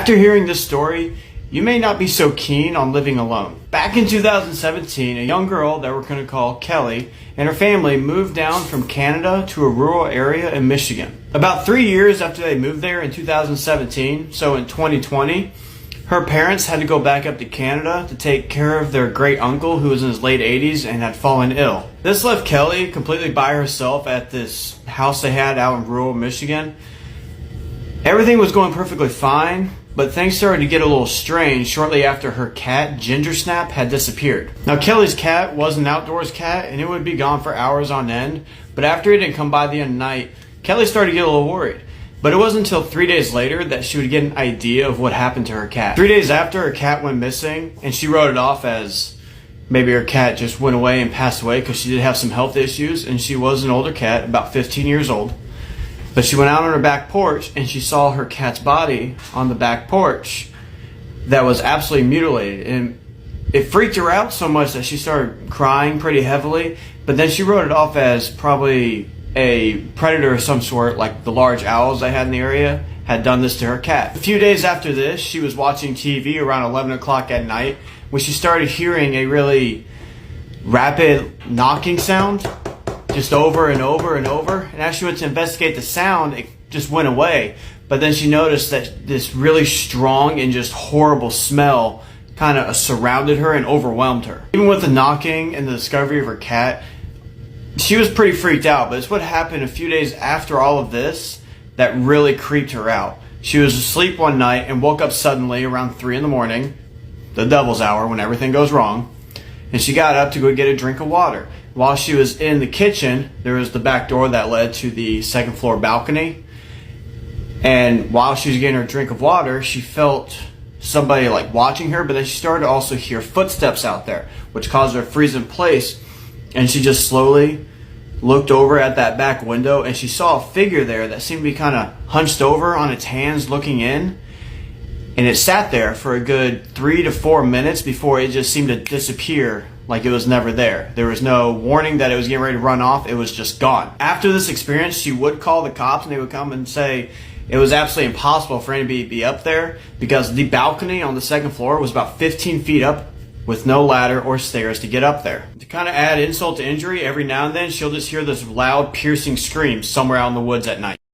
After hearing this story, you may not be so keen on living alone. Back in 2017, a young girl that we're going to call Kelly and her family moved down from Canada to a rural area in Michigan. About 3 years after they moved there in 2017, so in 2020, her parents had to go back up to Canada to take care of their great uncle who was in his late 80s and had fallen ill. This left Kelly completely by herself at this house they had out in rural Michigan. Everything was going perfectly fine, but things started to get a little strange shortly after her cat, Ginger Snap, had disappeared. Now, Kelly's cat was an outdoors cat, and it would be gone for hours on end, but after it didn't come by the end of the night, Kelly started to get a little worried. But it wasn't until 3 days later that she would get an idea of what happened to her cat. 3 days after, her cat went missing, and she wrote it off as maybe her cat just went away and passed away because she did have some health issues, and she was an older cat, about 15 years old. But she went out on her back porch and she saw her cat's body on the back porch that was absolutely mutilated. And it freaked her out so much that she started crying pretty heavily. But then she wrote it off as probably a predator of some sort, like the large owls they had in the area, had done this to her cat. A few days after this, she was watching TV around 11 o'clock at night when she started hearing a really rapid knocking sound. Just over and over and over. And as she went to investigate the sound, it just went away. But then she noticed that this really strong and just horrible smell kind of surrounded her and overwhelmed her. Even with the knocking and the discovery of her cat, she was pretty freaked out. But it's what happened a few days after all of this that really creeped her out. She was asleep one night and woke up suddenly around 3 in the morning, the devil's hour when everything goes wrong. And she got up to go get a drink of water. While she was in the kitchen, there was the back door that led to the second floor balcony. And while she was getting her drink of water, she felt somebody like watching her, but then she started to also hear footsteps out there, which caused her to freeze in place. And she just slowly looked over at that back window and she saw a figure there that seemed to be kind of hunched over on its hands looking in. And it sat there for a good 3 to 4 minutes before it just seemed to disappear like it was never there. There was no warning that it was getting ready to run off. It was just gone. After this experience, she would call the cops and they would come and say it was absolutely impossible for anybody to be up there because the balcony on the second floor was about 15 feet up with no ladder or stairs to get up there. To kind of add insult to injury, every now and then she'll just hear this loud piercing scream somewhere out in the woods at night.